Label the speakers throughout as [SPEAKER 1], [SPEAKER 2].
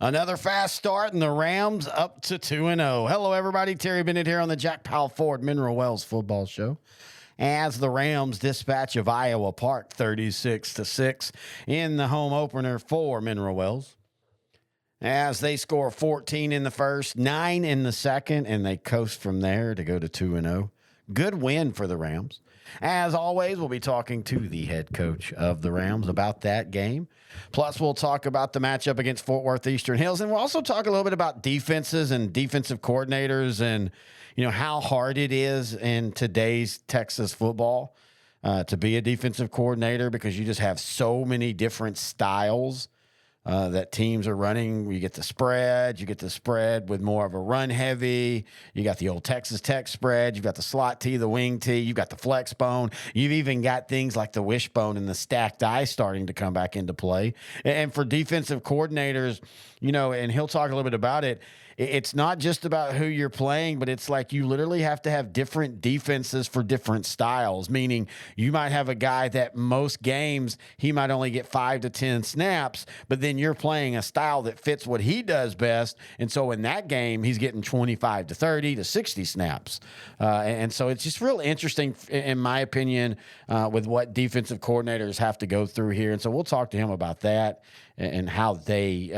[SPEAKER 1] Another fast start, and the Rams up to 2-0. Hello, everybody. Terry Bennett here on the Jack Powell Ford Mineral Wells Football Show. As the Rams dispatch of Iowa Park 36-6 in the home opener for Mineral Wells. As they score 14 in the first, 9 in the second, and they coast from there to go to 2-0. Good win for the Rams. As always, we'll be talking to the head coach of the Rams about that game. Plus, we'll talk about the matchup against Fort Worth Eastern Hills, and we'll also talk a little bit about defenses and defensive coordinators and, how hard it is in today's Texas football to be a defensive coordinator because you just have so many different styles that teams are running. You get the spread with more of a run heavy. You got the old Texas Tech spread. You've got the slot tee, the wing tee. You've got the flex bone. You've even got things like the wishbone and the stacked eye starting to come back into play. And for defensive coordinators, and he'll talk a little bit about it, it's not just about who you're playing, but it's like you literally have to have different defenses for different styles, meaning you might have a guy that most games he might only get 5 to 10 snaps, but then you're playing a style that fits what he does best. And so in that game, he's getting 25 to 30 to 60 snaps. And so it's just real interesting, in my opinion, with what defensive coordinators have to go through here. And so we'll talk to him about that and how they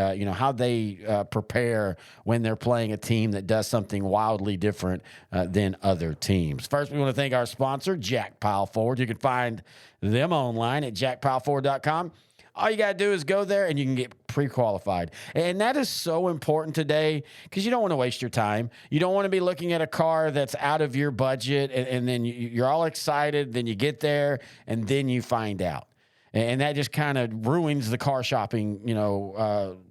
[SPEAKER 1] prepare when they're playing a team that does something wildly different than other teams. First, we want to thank our sponsor, Jack Powell Ford. You can find them online at jackpowellford.com. All you got to do is go there and you can get pre-qualified. And that is so important today because you don't want to waste your time. You don't want to be looking at a car that's out of your budget and then you're all excited, then you get there and then you find out. And that just kind of ruins the car shopping,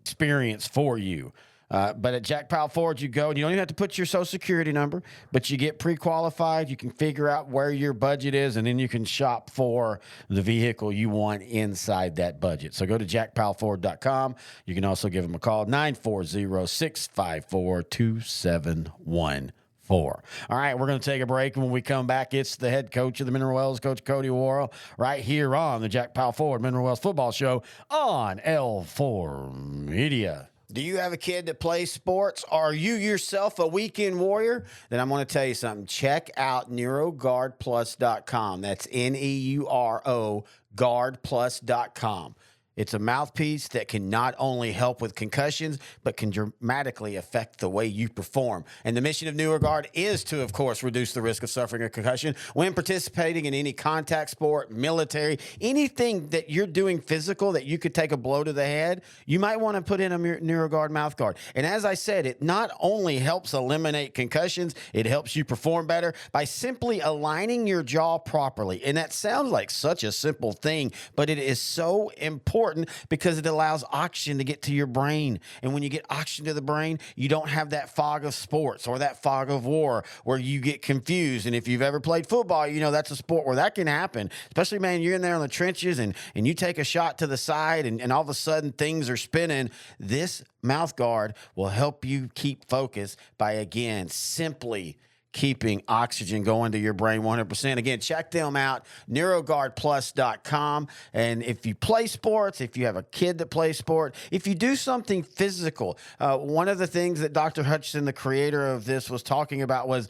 [SPEAKER 1] experience for you. But at Jack Powell Ford, you go, and you don't even have to put your Social Security number, but you get pre-qualified. You can figure out where your budget is, and then you can shop for the vehicle you want inside that budget. So go to jackpowellford.com. You can also give them a call, 940-654-2714. All right, we're going to take a break, and when we come back, it's the head coach of the Mineral Wells, Coach Cody Worrell, right here on the Jack Powell Ford Mineral Wells Football Show on L4 Media. Do you have a kid that plays sports? Are you yourself a weekend warrior? Then I'm going to tell you something. Check out NeuroGuardPlus.com. That's NEURO GuardPlus.com. It's a mouthpiece that can not only help with concussions, but can dramatically affect the way you perform. And the mission of NeuroGuard is to, of course, reduce the risk of suffering a concussion when participating in any contact sport, military, anything that you're doing physical that you could take a blow to the head. You might want to put in a NeuroGuard mouth guard. And as I said, it not only helps eliminate concussions, it helps you perform better by simply aligning your jaw properly. And that sounds like such a simple thing, but it is so important because it allows oxygen to get to your brain. And when you get oxygen to the brain, you don't have that fog of sports or that fog of war where you get confused. And if you've ever played football, that's a sport where that can happen. Especially, man, you're in there in the trenches and you take a shot to the side and all of a sudden things are spinning. This mouth guard will help you keep focus by, again, simply keeping oxygen going to your brain 100%. Again, check them out, NeuroGuardPlus.com. And if you play sports, if you have a kid that plays sport, if you do something physical, one of the things that Dr. Hutchinson, the creator of this, was talking about was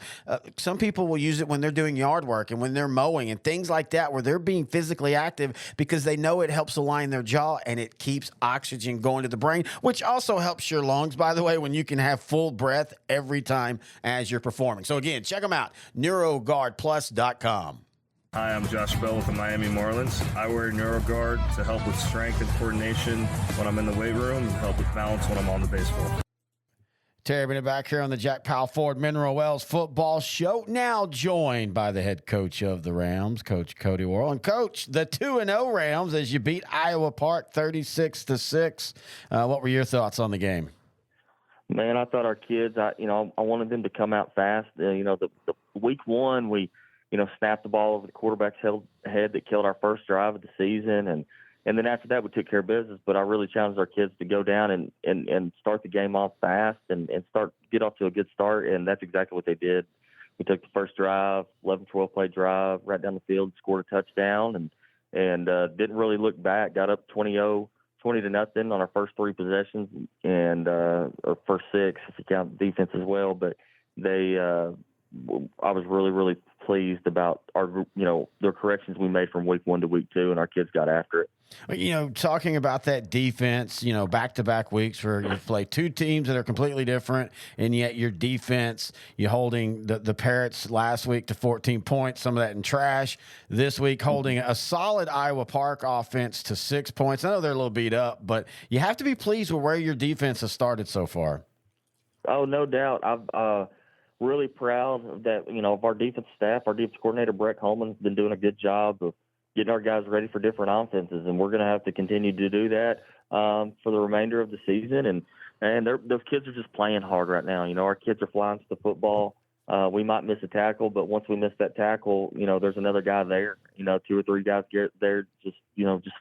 [SPEAKER 1] some people will use it when they're doing yard work and when they're mowing and things like that, where they're being physically active because they know it helps align their jaw and it keeps oxygen going to the brain, which also helps your lungs, by the way, when you can have full breath every time as you're performing. So again, check them out, NeuroGuardPlus.com.
[SPEAKER 2] Hi, I'm Josh Bell with the Miami Marlins. I wear NeuroGuard to help with strength and coordination when I'm in the weight room and help with balance when I'm on the baseball.
[SPEAKER 1] Terry Bennett back here on the Jack Powell Ford Mineral Wells Football Show, now joined by the head coach of the Rams, Coach Cody Worrell. And, Coach, the 2-0 Rams as you beat Iowa Park 36-6. What were your thoughts on the game?
[SPEAKER 3] Man, I thought our kids, I wanted them to come out fast. The week one, we, snapped the ball over the quarterback's head that killed our first drive of the season. And then after that, we took care of business. But I really challenged our kids to go down and start the game off fast and get off to a good start. And that's exactly what they did. We took the first drive, 11, 12 play drive right down the field, scored a touchdown and didn't really look back, got up 20-0 20-0 on our first 3 possessions, and or first 6 if you count defense as well. But I was really, really pleased about our group, the corrections we made from week 1 to week 2, and our kids got after it.
[SPEAKER 1] Talking about that defense, back-to-back weeks where you play 2 teams that are completely different, and yet your defense, you're holding the Parrots last week to 14 points, some of that in trash. This week, holding a solid Iowa Park offense to 6 points. I know they're a little beat up, but you have to be pleased with where your defense has started so far.
[SPEAKER 3] Oh, no doubt. I'm really proud that, of our defense staff. Our defense coordinator, Brett Coleman's been doing a good job of getting our guys ready for different offenses, and we're going to have to continue to do that for the remainder of the season. And those kids are just playing hard right now. Our kids are flying to the football. We might miss a tackle, but once we miss that tackle, there's another guy there. 2 or 3 guys get there just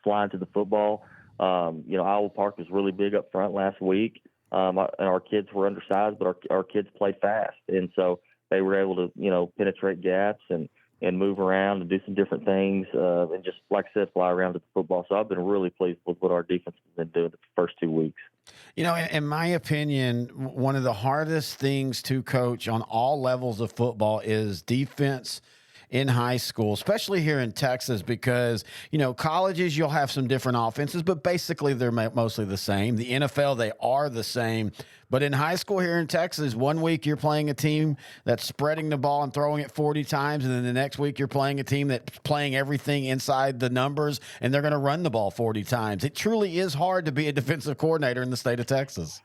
[SPEAKER 3] flying to the football. Iowa Park was really big up front last week. And our kids were undersized, but our kids played fast, and so they were able to penetrate gaps and move around and do some different things, and just, like I said, fly around at the football. So I've been really pleased with what our defense has been doing the first 2 weeks.
[SPEAKER 1] In my opinion, one of the hardest things to coach on all levels of football is defense in high school, especially here in Texas, because, colleges, you'll have some different offenses, but basically they're mostly the same. The NFL, they are the same. But in high school here in Texas, 1 week you're playing a team that's spreading the ball and throwing it 40 times, and then the next week you're playing a team that's playing everything inside the numbers, and they're going to run the ball 40 times. It truly is hard to be a defensive coordinator in the state of Texas.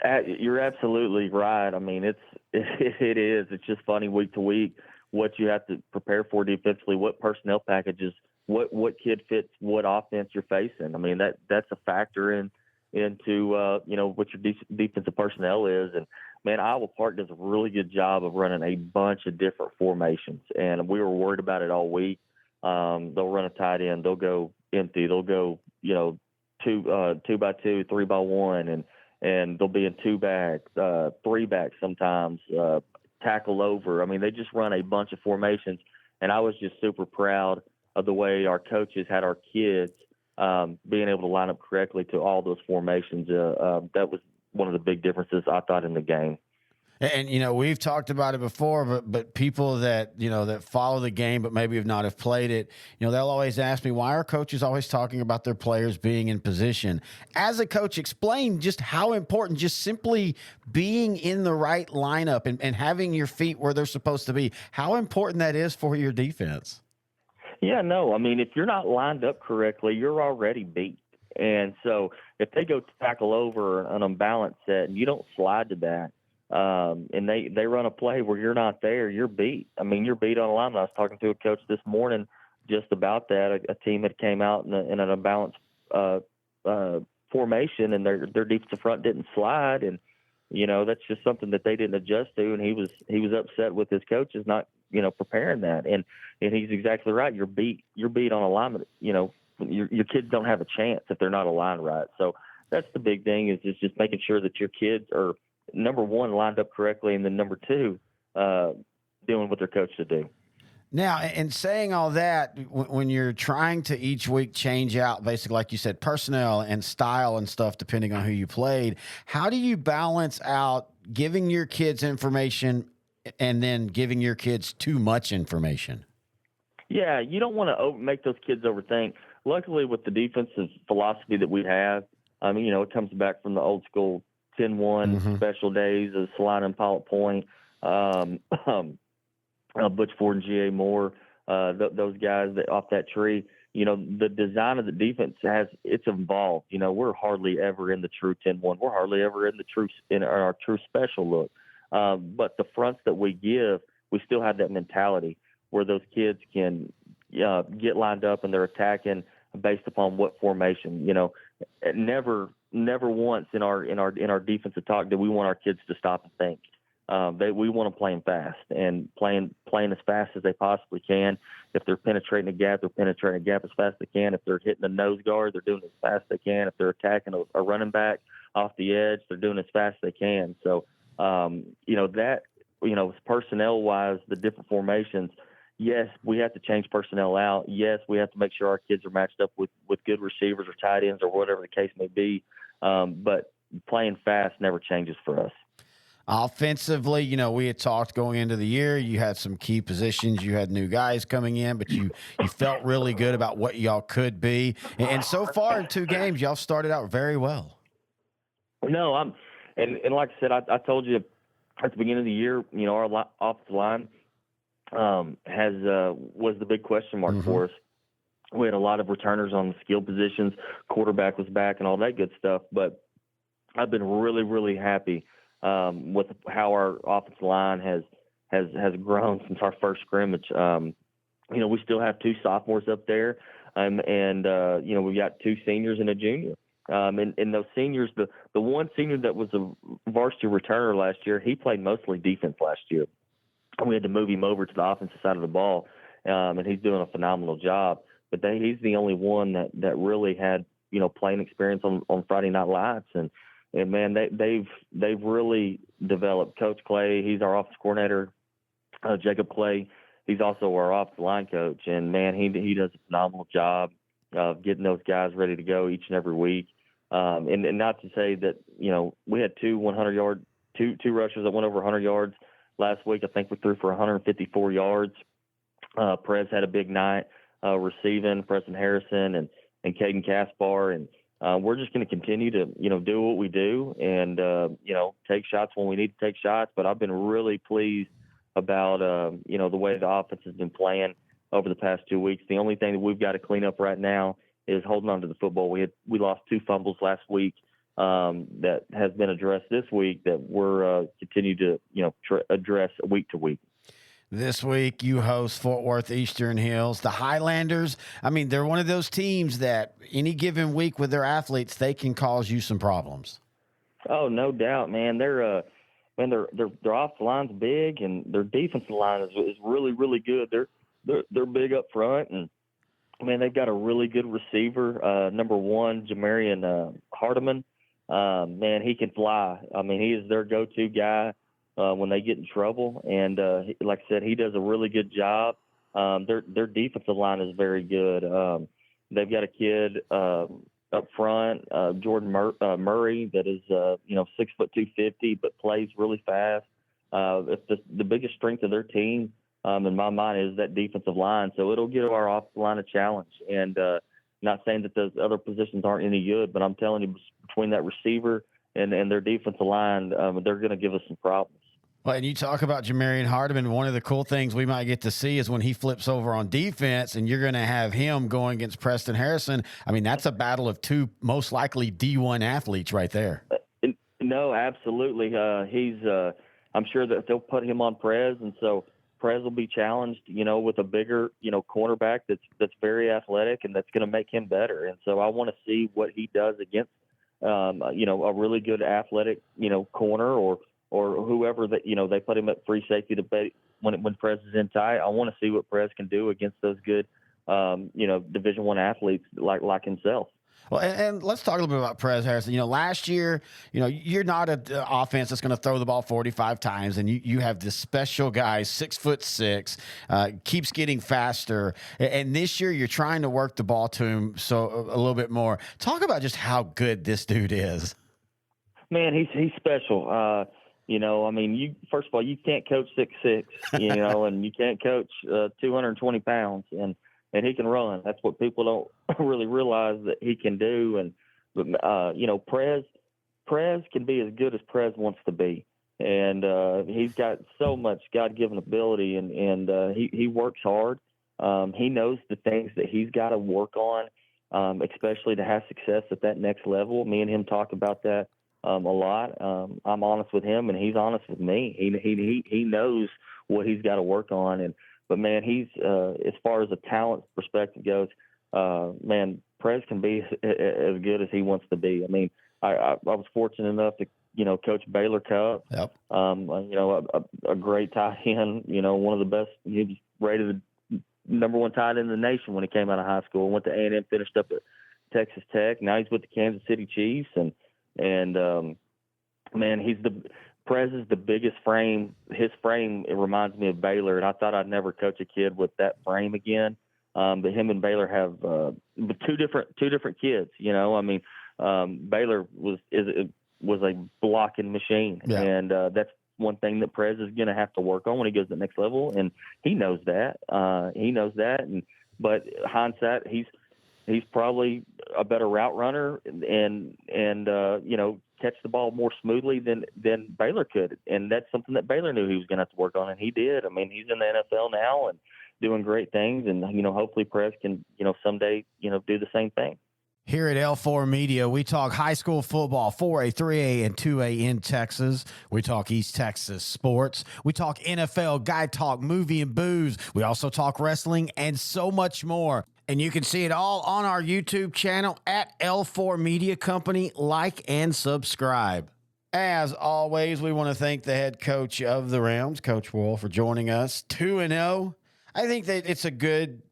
[SPEAKER 3] You're absolutely right. I mean, it is. It's just funny week to week what you have to prepare for defensively, what personnel packages, what kid fits what offense you're facing. I mean, that's a factor into what your defensive personnel is. And man, Iowa Park does a really good job of running a bunch of different formations, and we were worried about it all week. They'll run a tight end, they'll go empty, they'll go 2 by 2, 3 by 1, and they'll be in 2 back, 3 back sometimes. Tackle over. I mean, they just run a bunch of formations, and I was just super proud of the way our coaches had our kids being able to line up correctly to all those formations. That was one of the big differences I thought in the game.
[SPEAKER 1] And we've talked about it before, but people that that follow the game but maybe have played it, they'll always ask me, why are coaches always talking about their players being in position? As a coach, explain just how important just simply being in the right lineup and having your feet where they're supposed to be, how important that is for your defense.
[SPEAKER 3] Yeah, no, I mean, if you're not lined up correctly, you're already beat. And so if they go tackle over an unbalanced set and you don't slide to that, and they run a play where you're not there, you're beat. I mean, you're beat on alignment. I was talking to a coach this morning just about that. A team that came out in an unbalanced formation, and their defensive front didn't slide, and that's just something that they didn't adjust to. And he was upset with his coaches not preparing that. And he's exactly right. You're beat on alignment. Your kids don't have a chance if they're not aligned right. So that's the big thing is just making sure that your kids are, number one, lined up correctly, and then number 2, doing what they're coached to do.
[SPEAKER 1] Now, in saying all that, when you're trying to each week change out, basically, like you said, personnel and style and stuff, depending on who you played, how do you balance out giving your kids information and then giving your kids too much information? Yeah,
[SPEAKER 3] you don't want to make those kids overthink. Luckily, with the defensive philosophy that we have, I mean, it comes back from the old school 10-1 special days of Salina and Pilot Point, Butch Ford and G.A. Moore, those guys that off that tree. The design of the defense it's evolved. We're hardly ever in the true 10-1. We're hardly ever in our true special look. But the fronts that we give, we still have that mentality where those kids can get lined up and they're attacking based upon what formation. Never once in our defensive talk did we want our kids to stop and think. We want to play them fast and playing as fast as they possibly can. If they're penetrating a gap, they're penetrating a gap as fast as they can. If they're hitting a nose guard, they're doing it as fast as they can. If they're attacking a running back off the edge, they're doing it as fast as they can. So, personnel wise, the different formations, yes, we have to change personnel out. Yes, we have to make sure our kids are matched up with good receivers or tight ends or whatever the case may be. But playing fast never changes for us.
[SPEAKER 1] Offensively, we had talked going into the year. You had some key positions. You had new guys coming in, but you felt really good about what y'all could be. And so far in 2 games, y'all started out very well.
[SPEAKER 3] No, and like I said, I told you at the beginning of the year, our offensive line was the big question mark for us. We had a lot of returners on the skill positions. Quarterback was back and all that good stuff. But I've been really, really happy with how our offensive line has grown since our first scrimmage. We still have 2 sophomores up there, and we've got 2 seniors and a junior. And those seniors, the one senior that was a varsity returner last year, he played mostly defense last year. We had to move him over to the offensive side of the ball, and he's doing a phenomenal job. But he's the only one that really had playing experience on Friday Night Lights, and man, they've really developed. Coach Clay, he's our offensive coordinator. Jacob Clay, he's also our offensive line coach, and man, he does a phenomenal job of getting those guys ready to go each and every week. And not to say that we had 2 100-yard two rushers that went over 100 yards last week. I think we threw for 154 yards. Perez had a big night receiving, Preston Harrison and Caden Caspar, and we're just going to continue to do what we do and take shots when we need to take shots. But I've been really pleased about the way the offense has been playing over the past 2 weeks. The only thing that we've got to clean up right now is holding on to the football. We lost 2 fumbles last week that has been addressed this week that we're continue to address week to week.
[SPEAKER 1] This week you host Fort Worth Eastern Hills. The Highlanders, they're one of those teams that any given week with their athletes, they can cause you some problems.
[SPEAKER 3] Oh, no doubt, man. Their offensive line's big, and their defensive line is really, really good. They're big up front, and man, they've got a really good receiver. Number 1, Jamarian Hardiman. Man, he can fly. He is their go-to guy when they get in trouble. And like I said, he does a really good job. Their defensive line is very good. They've got a kid up front, Jordan Murray, that is 6 foot 250, but plays really fast. The biggest strength of their team, in my mind, is that defensive line. So it'll give our offensive line a challenge. And not saying that those other positions aren't any good, but I'm telling you, between that receiver and their defensive line, they're going to give us some problems.
[SPEAKER 1] Well, and you talk about Jamarian Hardiman. One of the cool things we might get to see is when he flips over on defense and you're going to have him going against Preston Harrison. That's a battle of 2 most likely D1 athletes right there.
[SPEAKER 3] No, absolutely. I'm sure that they'll put him on Prez, and so Prez will be challenged, with a bigger, cornerback that's very athletic and that's going to make him better. And so I want to see what he does against, a really good athletic, corner or whoever that, they put him at free safety when Prez is in tight. I want to see what Prez can do against those good, Division I athletes like himself.
[SPEAKER 1] Well, and let's talk a little bit about Perez Harrison. Last year, you're not an offense that's going to throw the ball 45 times, and you have this special guy, 6'6", keeps getting faster. And this year, you're trying to work the ball to him a little bit more. Talk about just how good this dude is.
[SPEAKER 3] Man, he's special. First of all, you can't coach 6'6", and you can't coach 220 pounds, and he can run. That's what people don't really realize that he can do. But Prez can be as good as Prez wants to be. And he's got so much God-given ability, and he works hard. He knows the things that he's got to work on, especially to have success at that next level. Me and him talk about that a lot. I'm honest with him, and he's honest with me. He knows what he's got to work on. But man, he's as far as a talent perspective goes, man, Prez can be as good as he wants to be. I was fortunate enough to coach Baylor Cup.
[SPEAKER 1] Yep.
[SPEAKER 3] A great tight end. One of the best. He was rated the number 1 tight end in the nation when he came out of high school. Went to A&M, finished up at Texas Tech. Now he's with the Kansas City Chiefs, and man, Prez is the biggest frame. His frame, it reminds me of Baylor, and I thought I'd never coach a kid with that frame again. But him and Baylor have two different kids. You know, I mean, Baylor was a blocking machine, and that's one thing that Prez is going to have to work on when he goes to the next level, and he knows that. But hindsight, he's probably a better route runner and you know, catch the ball more smoothly than Baylor could. And that's something that Baylor knew he was going to have to work on, and he did. I mean, he's in the NFL now and doing great things. And, you know, hopefully Prez can, you know, someday, you know, do the same thing.
[SPEAKER 1] Here at L4 Media, we talk high school football, 4A, 3A, and 2A in Texas. We talk East Texas sports. We talk NFL, guy talk, movie and booze. We also talk wrestling and so much more. And you can see it all on our YouTube channel at L4 Media Company. Like and subscribe. As always, we want to thank the head coach of the Rams, Coach Worrell, for joining us. 2-0. I think that it's a good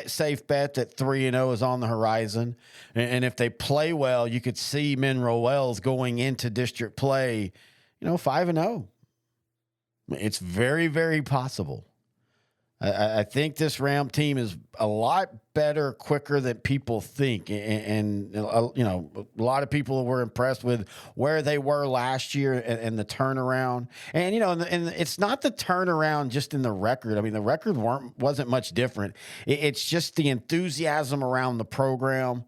[SPEAKER 1] safe bet that 3-0 is on the horizon. And if they play well, you could see Mineral Wells going into district play, you know, 5-0. It's very, very possible. I think this Ram team is a lot better, quicker than people think. And you know, a lot of people were impressed with where they were last year and the turnaround. And, you know, and it's not the turnaround just in the record. I mean, the record wasn't much different. It's just the enthusiasm around the program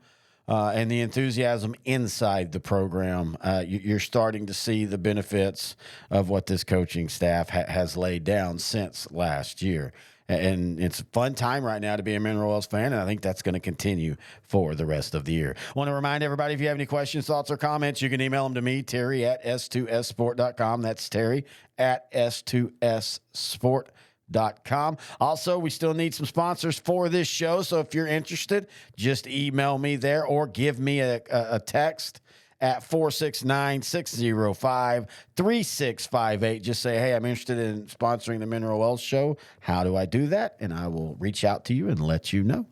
[SPEAKER 1] and the enthusiasm inside the program. You're starting to see the benefits of what this coaching staff has laid down since last year. And it's a fun time right now to be a Mineral Wells fan, and I think that's going to continue for the rest of the year. I want to remind everybody, if you have any questions, thoughts, or comments, you can email them to me, Terry at S2SSport.com. That's Terry at S2SSport.com. Also, we still need some sponsors for this show, so if you're interested, just email me there or give me a text at 469-605-3658. Just say, hey, I'm interested in sponsoring the Mineral Wells Show. How do I do that? And I will reach out to you and let you know.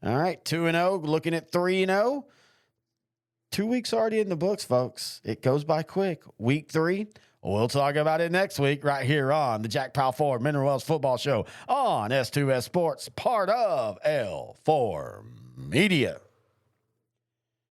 [SPEAKER 1] All right, 2-0, looking at 3-0. 2 weeks already in the books, folks. It goes by quick. Week 3, we'll talk about it next week right here on the Jack Powell Ford Mineral Wells Football Show on S2S Sports, part of L4 Media.